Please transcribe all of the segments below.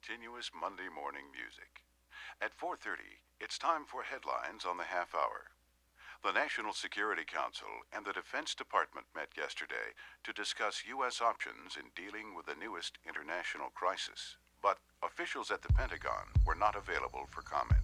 continuous Monday morning music. At 4:30, it's time for headlines on the half hour. The National Security Council and the Defense Department met yesterday to discuss U.S. options in dealing with the newest international crisis. But officials at the Pentagon were not available for comment.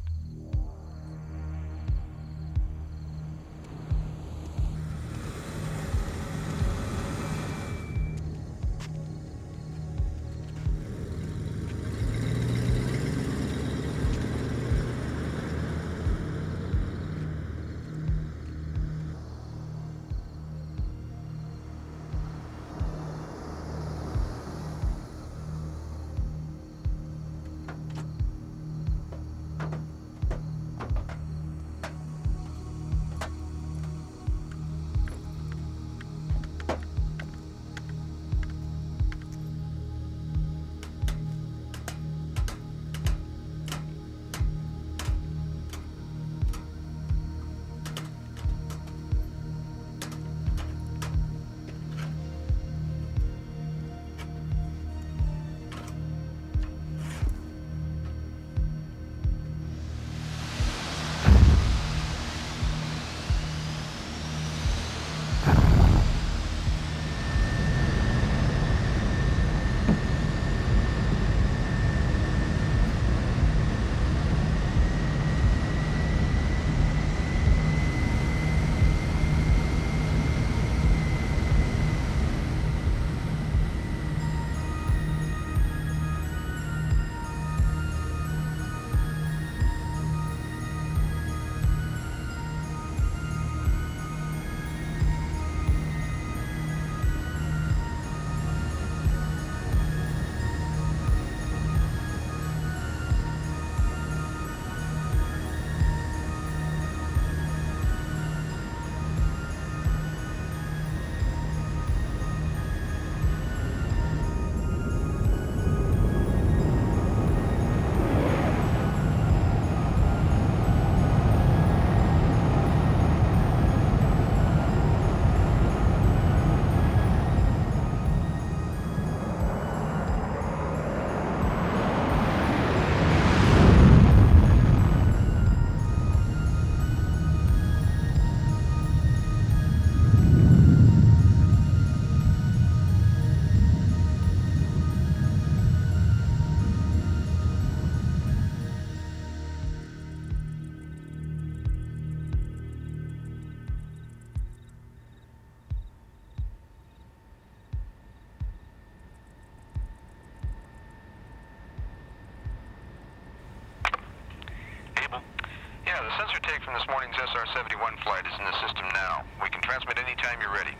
Yeah, the sensor take from this morning's SR-71 flight is in the system now. We can transmit anytime you're ready.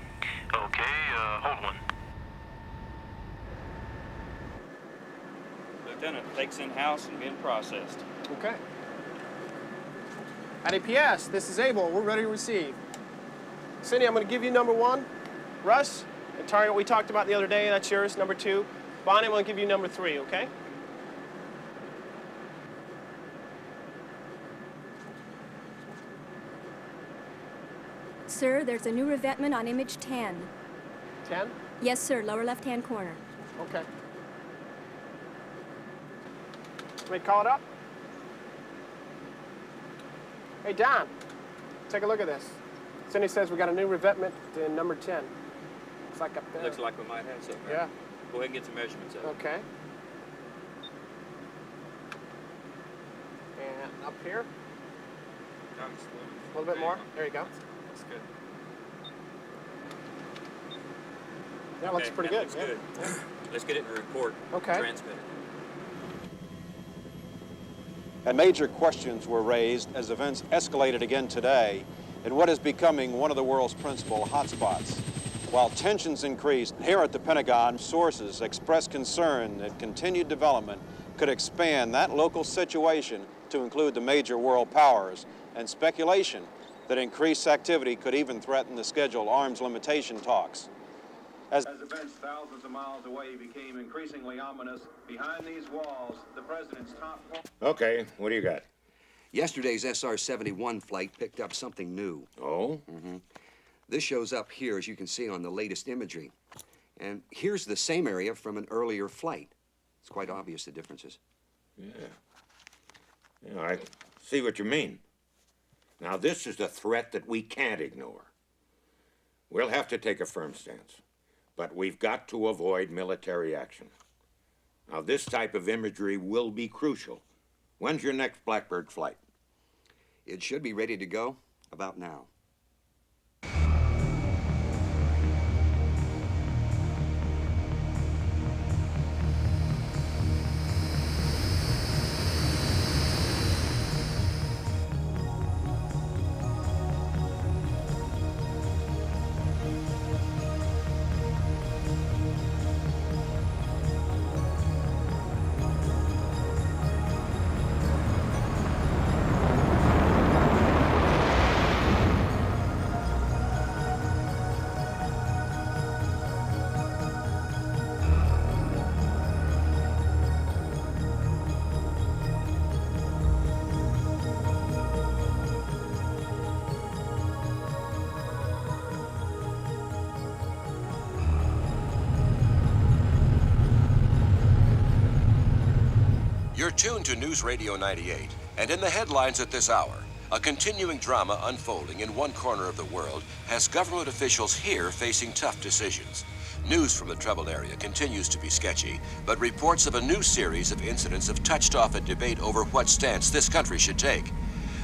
Okay, hold one. Lieutenant, takes in-house and being processed. Okay. At APS, this is Abel. We're ready to receive. Cindy, I'm going to give you number 1. Russ, the target we talked about the other day, that's yours, number 2. Bonnie, I'm going to give you number 3, okay? Sir, there's a new revetment on image 10. 10? Yes, sir, lower left-hand corner. Okay. Let me call it up. Hey, Don, take a look at this. Cindy says we got a new revetment in number 10. It's like up there. Looks like we might have something. Yeah. Go ahead and get some measurements of it. Okay. And up here, a little bit more. There you go. That's good. Yeah, looks pretty good. Looks good. Yeah. Let's get it in a report. Okay. Transmit it. And major questions were raised as events escalated again today in what is becoming one of the world's principal hotspots. While tensions increased, here at the Pentagon, sources expressed concern that continued development could expand that local situation to include the major world powers, and speculation that increased activity could even threaten the scheduled arms limitation talks. As events thousands of miles away became increasingly ominous, behind these walls, the president's top... Okay, what do you got? Yesterday's SR-71 flight picked up something new. Oh? Mm-hmm. This shows up here, as you can see on the latest imagery. And here's the same area from an earlier flight. It's quite obvious, the differences. Yeah. Yeah, I see what you mean. Now, this is a threat that we can't ignore. We'll have to take a firm stance, but we've got to avoid military action. Now, this type of imagery will be crucial. When's your next Blackbird flight? It should be ready to go about now. You're tuned to News Radio 98, and in the headlines at this hour, a continuing drama unfolding in one corner of the world has government officials here facing tough decisions. News from the troubled area continues to be sketchy, but reports of a new series of incidents have touched off a debate over what stance this country should take.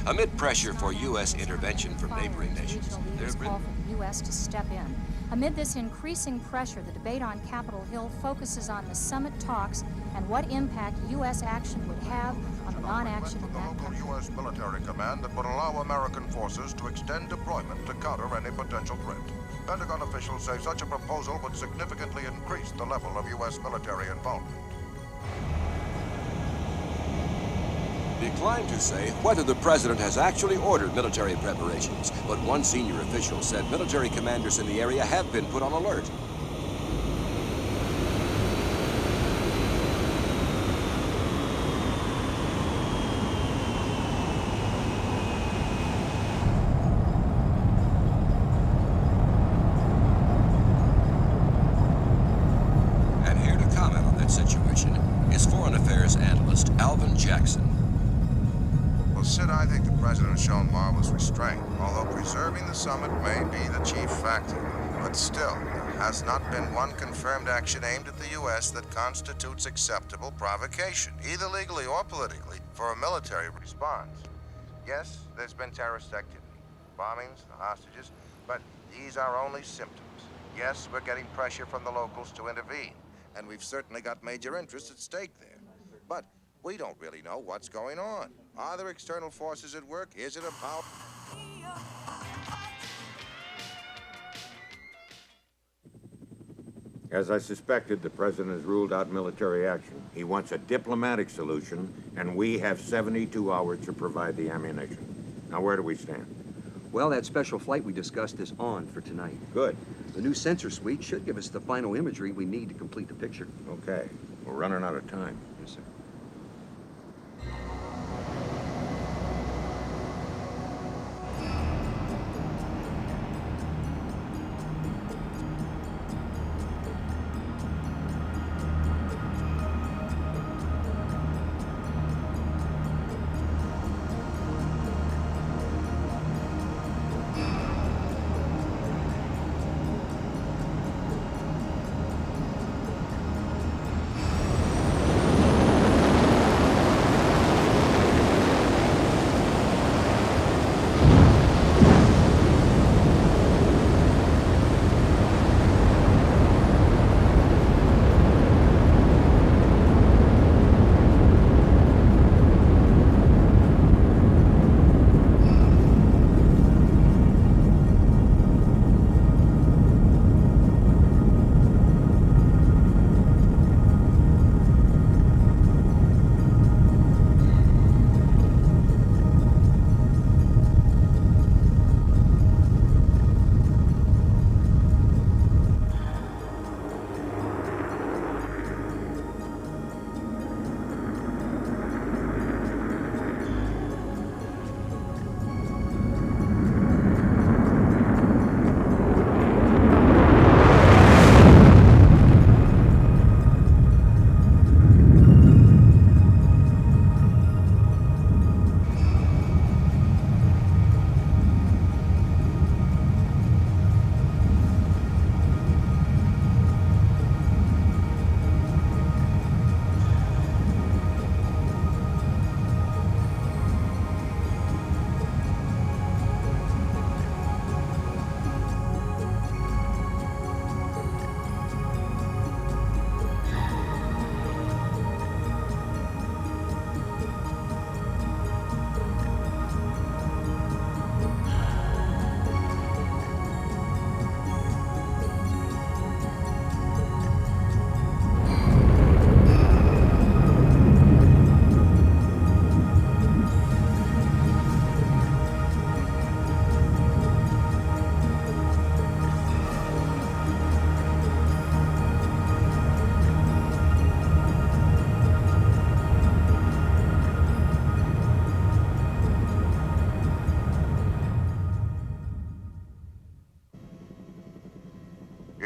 Amid pressure for U.S. intervention from neighboring nations, there's call for the U.S. to step in. Amid this increasing pressure, the debate on Capitol Hill focuses on the summit talks and what impact U.S. action would have on the non-action in that country. The local U.S. military command that would allow American forces to extend deployment to counter any potential threat. Pentagon officials say such a proposal would significantly increase the level of U.S. military involvement. Declined to say whether the president has actually ordered military preparations, but one senior official said military commanders in the area have been put on alert. And here to comment on that situation is Foreign Affairs analyst Alvin Jackson. Well, Sid, I think the president has shown marvelous restraint, although preserving the summit may be the chief factor. But still, there has not been one confirmed action aimed at the U.S. that constitutes acceptable provocation, either legally or politically, for a military response. Yes, there's been terrorist activity, bombings, hostages, but these are only symptoms. Yes, we're getting pressure from the locals to intervene, and we've certainly got major interests at stake there. But we don't really know what's going on. Are there external forces at work? Is it a power? As I suspected, the president has ruled out military action. He wants a diplomatic solution, and we have 72 hours to provide the ammunition. Now, where do we stand? Well, that special flight we discussed is on for tonight. Good. The new sensor suite should give us the final imagery we need to complete the picture. Okay. We're running out of time. Yes, sir.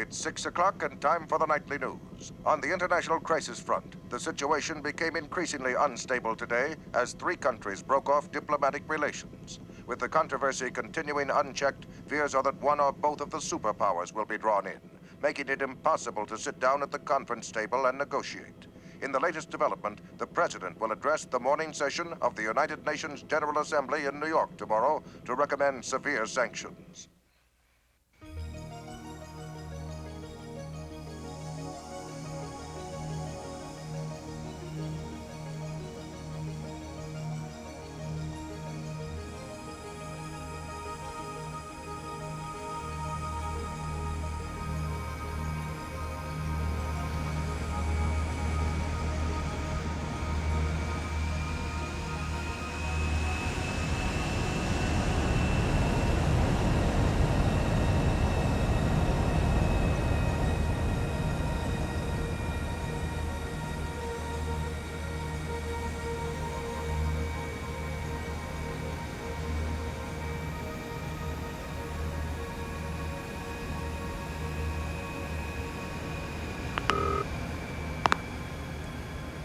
It's 6 o'clock and time for the nightly news. On the international crisis front, the situation became increasingly unstable today as 3 countries broke off diplomatic relations. With the controversy continuing unchecked, fears are that one or both of the superpowers will be drawn in, making it impossible to sit down at the conference table and negotiate. In the latest development, the President will address the morning session of the United Nations General Assembly in New York tomorrow to recommend severe sanctions.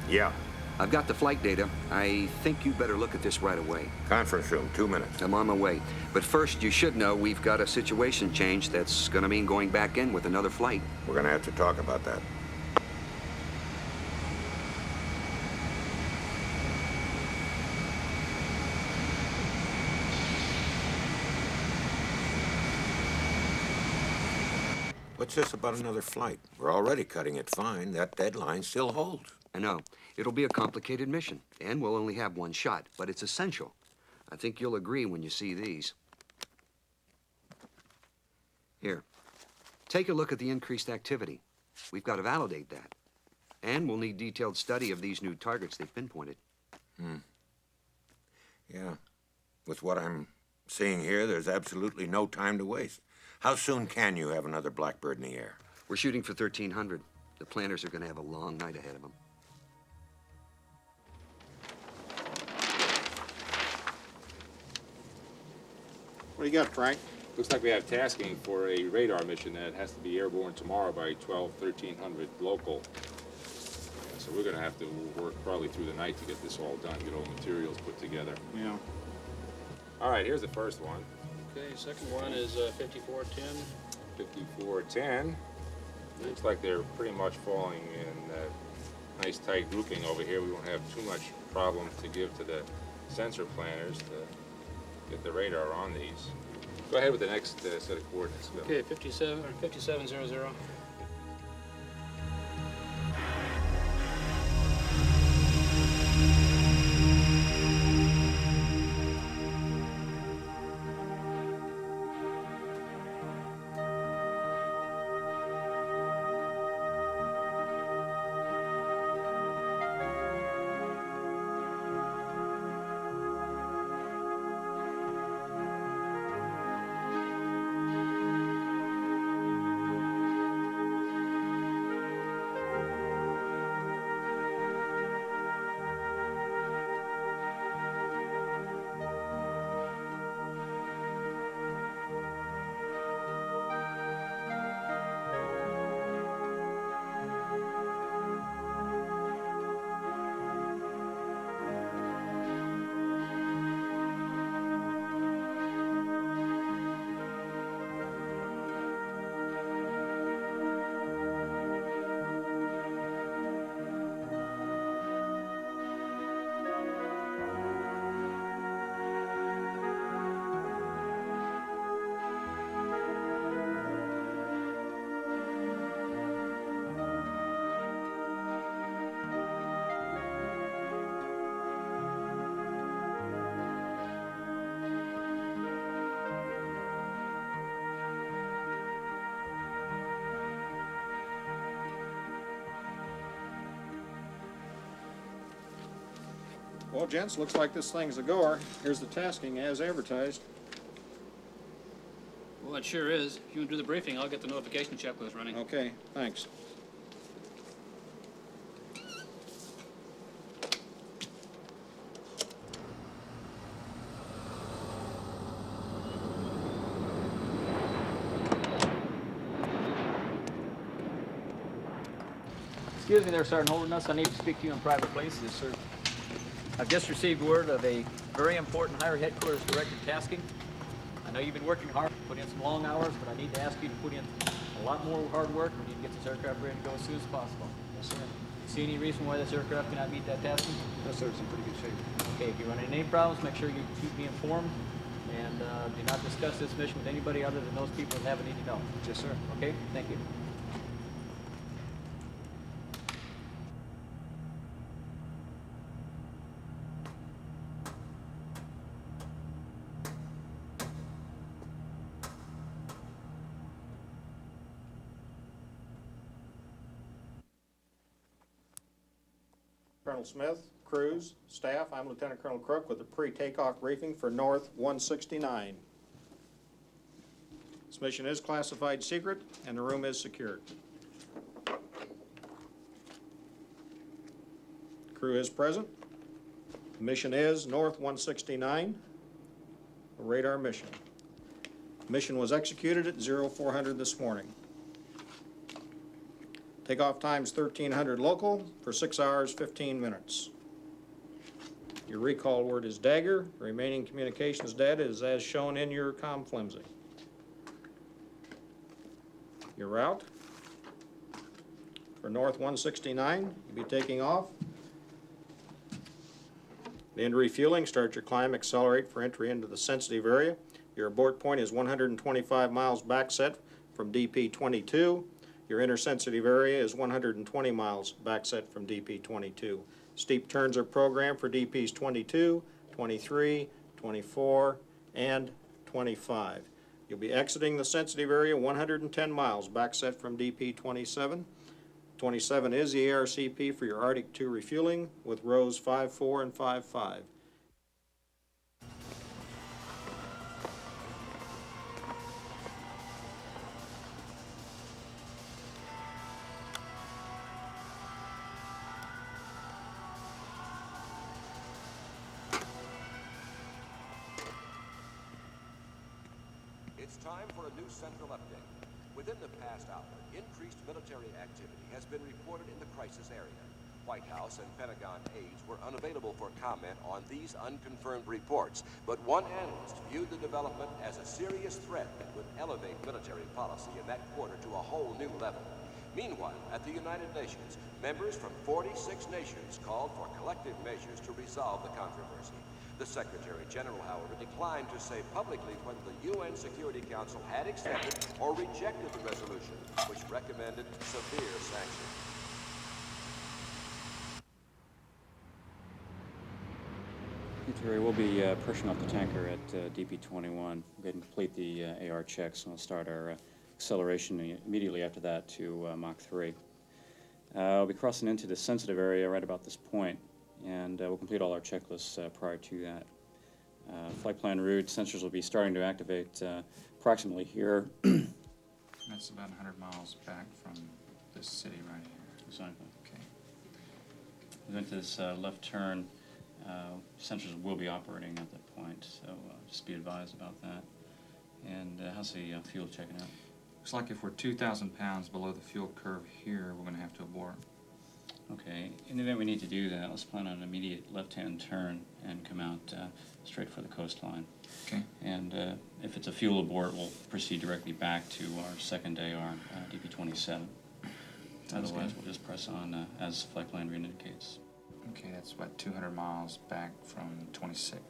Yeah. I've got the flight data. I think you better look at this right away. Conference room, 2 minutes. I'm on my way. But first, you should know we've got a situation change that's gonna mean going back in with another flight. We're gonna have to talk about that. What's this about another flight? We're already cutting it fine. That deadline still holds. I know. It'll be a complicated mission, and we'll only have one shot, but it's essential. I think you'll agree when you see these. Here. Take a look at the increased activity. We've got to validate that. And we'll need detailed study of these new targets they've pinpointed. Yeah. With what I'm seeing here, there's absolutely no time to waste. How soon can you have another Blackbird in the air? We're shooting for 1300. The planners are going to have a long night ahead of them. What do you got, Frank? Looks like we have tasking for a radar mission that has to be airborne tomorrow by 1300 local. So we're going to have to work probably through the night to get this all done, get all the materials put together. Yeah. All right, here's the first one. Okay, second one is 5410. 5410. Looks like they're pretty much falling in that nice tight grouping over here. We won't have too much problem to give to the sensor planners to get the radar on these. Go ahead with the next set of coordinates. Go. Okay, 5700. Well, gents, looks like this thing's a goer. Here's the tasking as advertised. Well, it sure is. If you want to do the briefing, I'll get the notification checklist running. Okay, thanks. Excuse me there, Sergeant Holderness. I need to speak to you in private place. Yes, sir. I've just received word of a very important higher headquarters directed tasking. I know you've been working hard, put in some long hours, but I need to ask you to put in a lot more hard work. We need to get this aircraft ready to go as soon as possible. Yes, sir. See any reason why this aircraft cannot meet that tasking? Yes, sir. It's in pretty good shape. Okay, if you run into any problems, make sure you keep me informed, and do not discuss this mission with anybody other than those people that have a need to know. Yes, sir. Okay, thank you. Colonel Smith, crews, staff, I'm Lieutenant Colonel Crook with a pre-takeoff briefing for North 169. This mission is classified secret and the room is secured. Crew is present. The mission is North 169, a radar mission. Mission was executed at 0400 this morning. Takeoff time's 1300 local for 6 hours, 15 minutes. Your recall word is dagger. Remaining communications data is as shown in your comm flimsy. Your route for North 169, you'll be taking off. The end refueling, start your climb, accelerate for entry into the sensitive area. Your abort point is 125 miles back set from DP 22. Your intersensitive area is 120 miles backset from DP 22. Steep turns are programmed for DPs 22, 23, 24, and 25. You'll be exiting the sensitive area 110 miles backset from DP 27. 27 is the ARCP for your Arctic 2 refueling with rows 5-4 and 5-5. It's time for a new central update. Within the past hour, increased military activity has been reported in the crisis area. White House and Pentagon aides were unavailable for comment on these unconfirmed reports, but one analyst viewed the development as a serious threat that would elevate military policy in that quarter to a whole new level. Meanwhile, at the United Nations, members from 46 nations called for collective measures to resolve the controversy. The Secretary General, however, declined to say publicly whether the UN Security Council had accepted or rejected the resolution, which recommended severe sanctions. Terry, we'll be pushing off the tanker at DP-21. We'll go ahead and complete the AR checks, and we'll start our acceleration immediately after that to Mach 3. We'll be crossing into the sensitive area right about this point, and we'll complete all our checklists prior to that. Flight plan route sensors will be starting to activate approximately here. That's about 100 miles back from this city right here. Exactly. Okay. We're into this left turn. Sensors will be operating at that point, so just be advised about that. And how's the fuel checking out? Looks like if we're 2,000 pounds below the fuel curve here, we're going to have to abort. Okay, in the event we need to do that, let's plan on an immediate left-hand turn and come out straight for the coastline. Okay. And if it's a fuel abort, we'll proceed directly back to our second AR, DP-27. Otherwise, we'll just press on as flight plan route indicates. Okay, that's about 200 miles back from 26.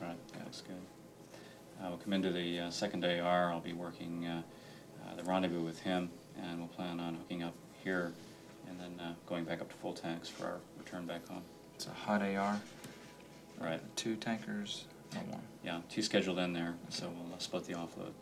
Right, that looks good. We'll come into the second AR. I'll be working the rendezvous with him, and we'll plan on hooking up here and then going back up to full tanks for our return back home. It's a hot AR? Right. 2 tankers, or 1? Yeah, 2 scheduled in there, so we'll split the offload.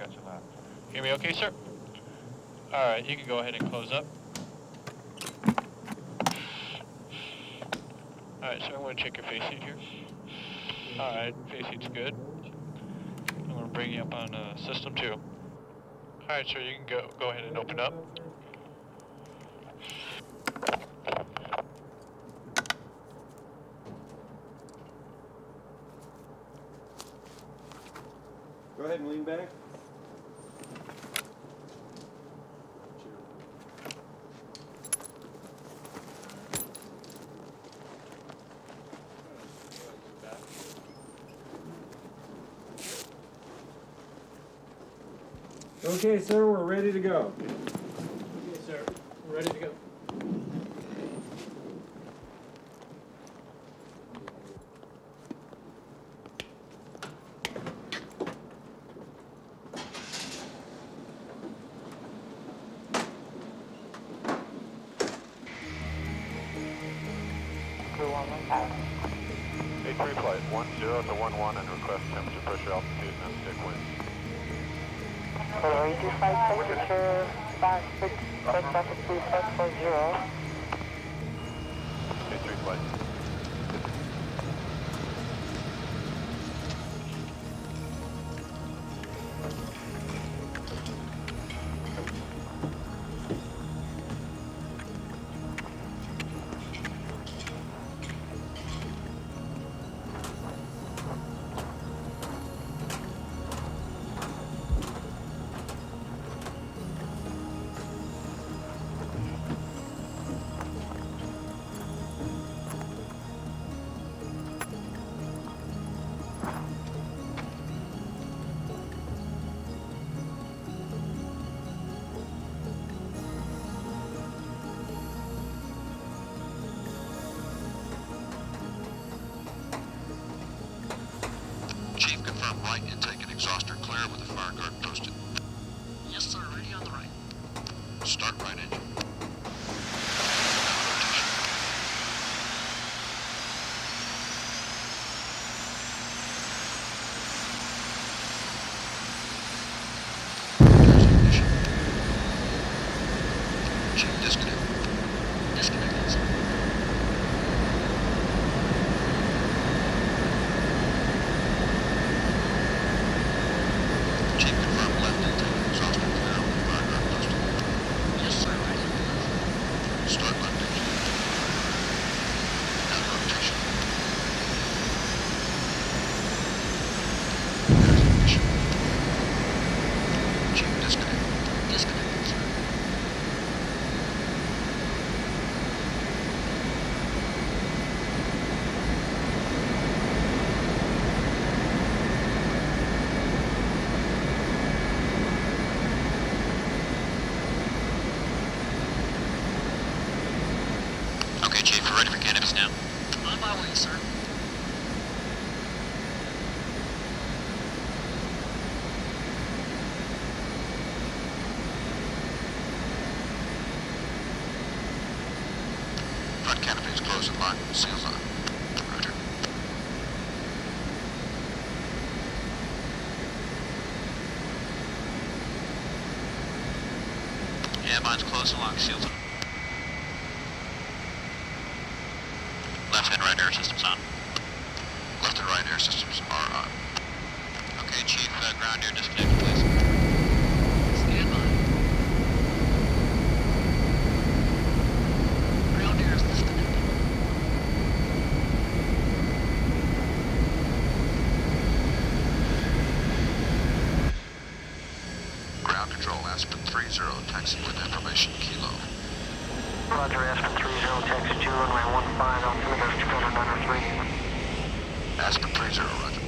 got you loud. Hear me okay, sir? All right, you can go ahead and close up. All right, sir, I'm going to check your face heat here. All right, face heat's good. I'm going to bring you up on system 2. All right, sir, you can go ahead and open up. Go ahead and lean back. Okay, sir, we're ready to go. Yes, sir. We're ready to go. A3 flight 10 to 11 and request temperature, pressure, altitude, and stick wind. Hello, 25 temperature 56, press traffic 3540. A3 flight. Chief, confirm right intake and exhauster clear with the fire guard posted. Yes, sir, ready on the right. Start right engine. Chief, disconnect. Disconnect, sir. Chief, confirm left intake and exhauster clear with the fire guard posted. Yes, sir, ready. Start left engine. Now rotation. There's ignition. Chief, disconnect. Disconnect, sir. Okay, Chief, we're ready for cannabis now. On my way, sir. Front canopy is closed and locked. Seals on. Roger. Yeah, mine's closed and locked. Seals on. Left and right air systems on. Left and right air systems are on. Okay, Chief, ground air disconnected, please. Stand by. Ground air is disconnected. Ground control, Aspen 30, taxi with information, Kilo. Roger, Aspen 30, taxi 2, runway 15, altimeter 293. Aspen 30, roger.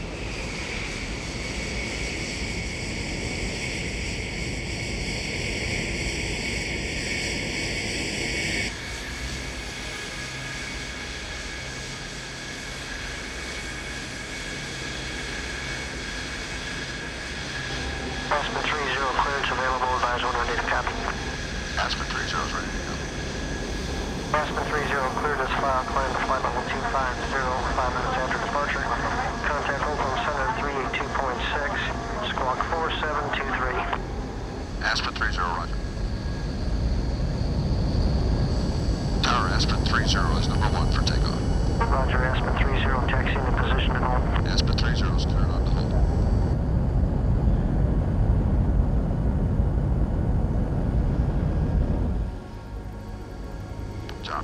Aspen 30, clearance available, advise when ready to copy. Aspen 30 is ready to go. Aspen 30, cleared as file, climb to flight level 250, 5 minutes after departure. Contact hold on center 382.6, squawk 4723.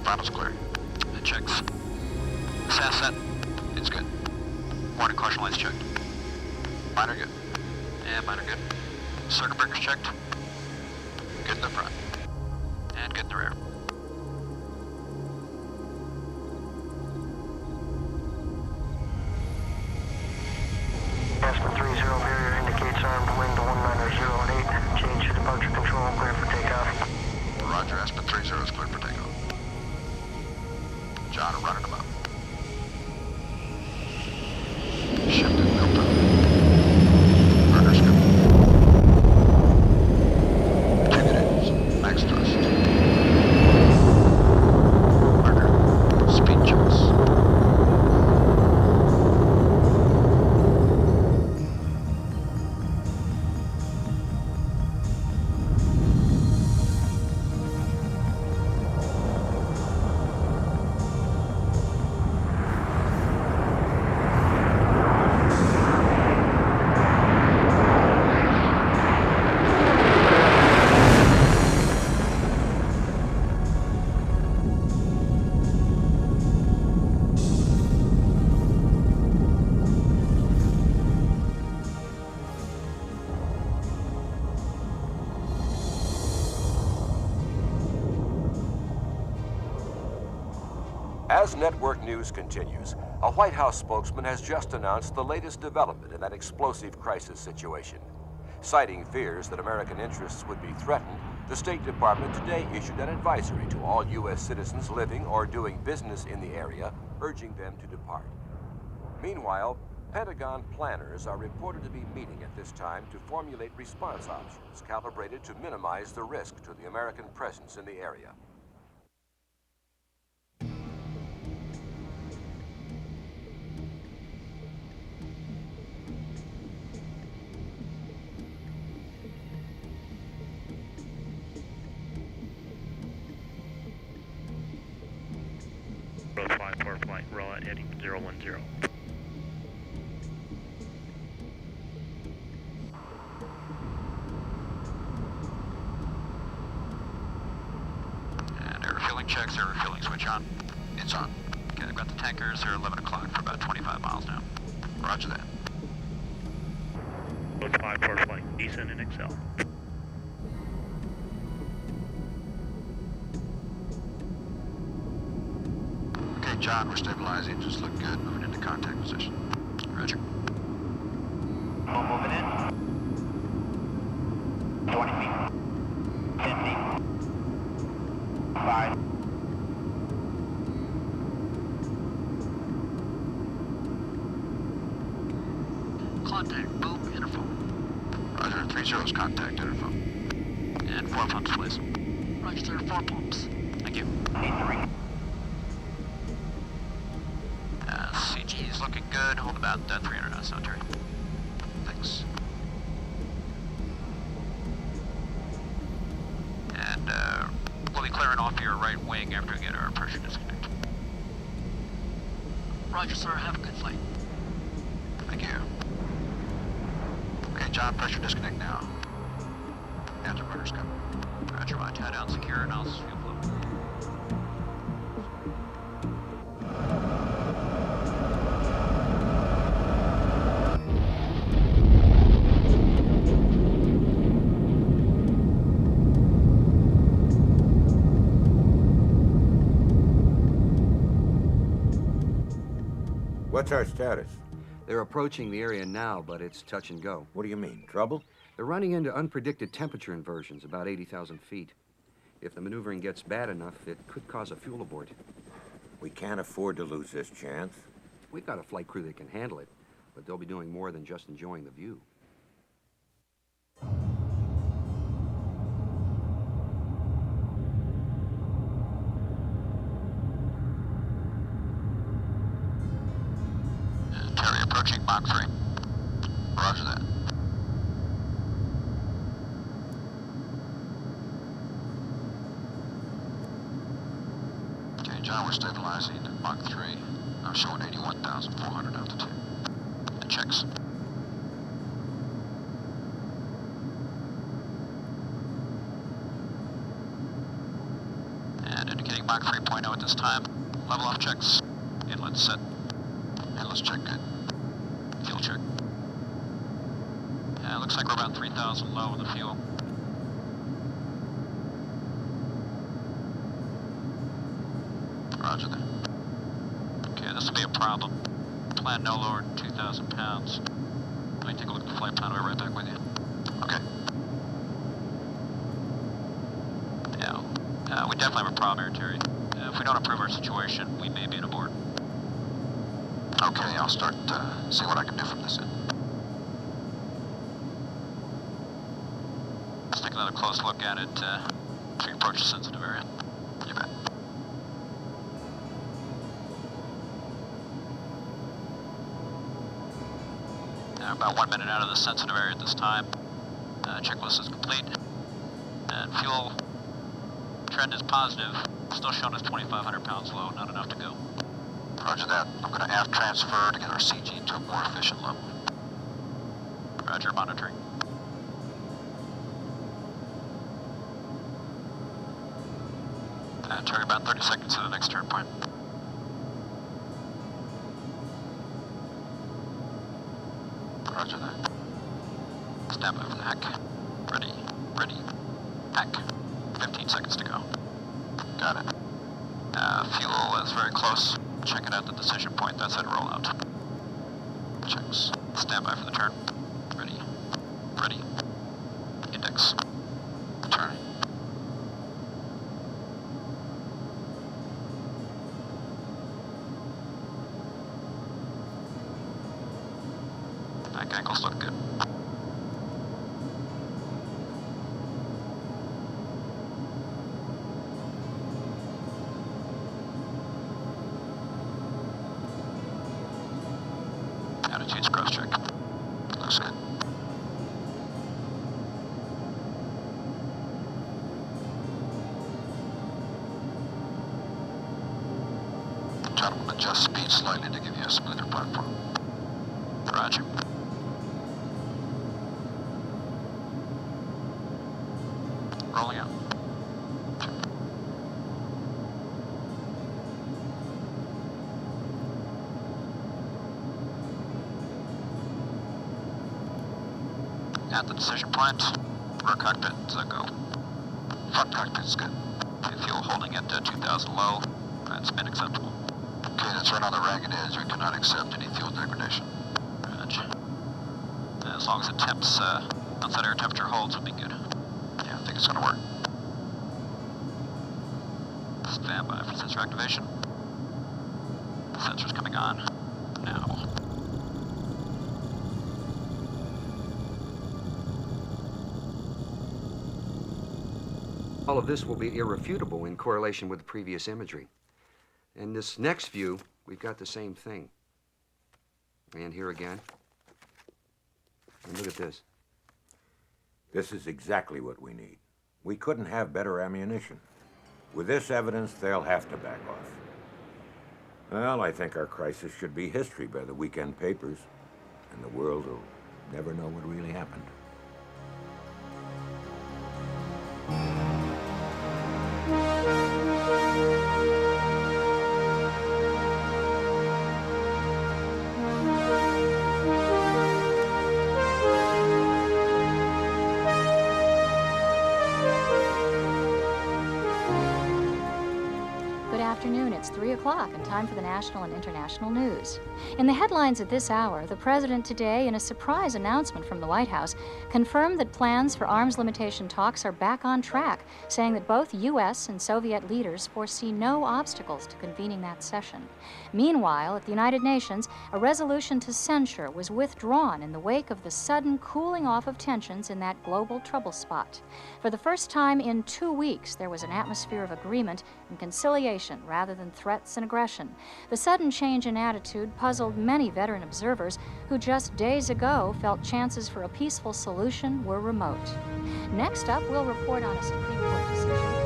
Finals clear. It checks. SAS set. It's good. Warning caution lights checked. Mine are good. And mine are good. Circuit breakers checked. Good in the front. And good in the rear. Aspen 30, barrier indicates armed wind to 190 at 8. Change to departure control, clear for takeoff. Roger, Aspen 30 is cleared for takeoff. John, I'm running them up. Shifted, no problem. Burner's good. 2 minutes, max thrust. Burner, speed checks. As network news continues, a White House spokesman has just announced the latest development in that explosive crisis situation. Citing fears that American interests would be threatened, the State Department today issued an advisory to all U.S. citizens living or doing business in the area, urging them to depart. Meanwhile, Pentagon planners are reported to be meeting at this time to formulate response options calibrated to minimize the risk to the American presence in the area. Road 54 flight, roll out heading 010. And air refueling checks, air refueling switch on. It's on. Okay, I've got the tankers, they're 11 o'clock for about 25 miles now. Roger that. Road 54 flight, descend and excel. Okay, John, we're stabilizing. Just look good. Moving into contact position. Roger. Moving in. 20 feet. 10 feet. 5. Contact, boom, interphone. Roger, 30's contact, interphone. And 4 pumps, please. Roger, sir, 4 pumps. Thank you. 8-3. CG is looking good. Hold about 300 knots, not turning. Thanks. And we'll be clearing off your right wing after we get our pressure disconnect. Roger, sir. Have a good flight. Thank you. Okay, John, pressure disconnect now. Afterburners coming. Roger, my tie down secure, and I'll fuel flow. What's our status? They're approaching the area now, but it's touch and go. What do you mean, trouble? They're running into unpredicted temperature inversions about 80,000 feet. If the maneuvering gets bad enough, it could cause a fuel abort. We can't afford to lose this chance. We've got a flight crew that can handle it, but they'll be doing more than just enjoying the view. Terry approaching Mach 3. Roger that. Okay, John, we're stabilizing at Mach 3. I'm showing 81,400 altitude. The checks. And indicating Mach 3.0 at this time. Level off checks. Inlet set. Inlet's check good. Fuel check. Yeah, looks like we're about 3,000 low in the fuel. Roger that. Okay, this will be a problem. Plan no lower than 2,000 pounds. Let me take a look at the flight plan. I'll be right back with you. Okay. Yeah, we definitely have a problem here, Terry. If we don't improve our situation, we may be in a abort. Okay, I'll start see what I can do from this end. Let's take another close look at it as we approach the sensitive area. You bet. About 1 minute out of the sensitive area at this time. Checklist is complete. And fuel trend is positive. Still showing us 2,500 pounds low, not enough to go. Roger that. I'm going to aft transfer to get our CG to a more efficient level. Roger, monitoring. Terry, about 30 seconds to the next turn point. Roger that. Stand by for the hack. Ready, hack. 15 seconds to go. Got it. Fuel is very close. Check it out the decision point. That's it, roll out. Checks. Stand by for the turn. Ready. Index. Turn. Back ankles look good. Attitudes cross check. Looks good. Gentlemen, adjust speed slightly to give you a smoother platform. Roger. Rolling out. At the decision point, rear cockpit, go. Front cockpit's good. Fuel holding at 2,000 low, that's been acceptable. Okay, that's right on the ragged edge. We cannot accept any fuel degradation. Roger. As long as the temps, outside air temperature holds, will be good. Yeah, I think it's gonna work. Stand by for sensor activation. Sensor's coming on now. All of this will be irrefutable in correlation with the previous imagery. In this next view, we've got the same thing. And here again. And look at this. This is exactly what we need. We couldn't have better ammunition. With this evidence, they'll have to back off. Well, I think our crisis should be history by the weekend papers, and the world will never know what really happened. It's 3 o'clock and time for the national and international news. In the headlines at this hour, the president today, in a surprise announcement from the White House, confirmed that plans for arms limitation talks are back on track, saying that both U.S. and Soviet leaders foresee no obstacles to convening that session. Meanwhile, at the United Nations, a resolution to censure was withdrawn in the wake of the sudden cooling off of tensions in that global trouble spot. For the first time in 2 weeks, there was an atmosphere of agreement and conciliation rather than threats and aggression. The sudden change in attitude puzzled many veteran observers who just days ago felt chances for a peaceful solution were remote. Next up, we'll report on a Supreme Court decision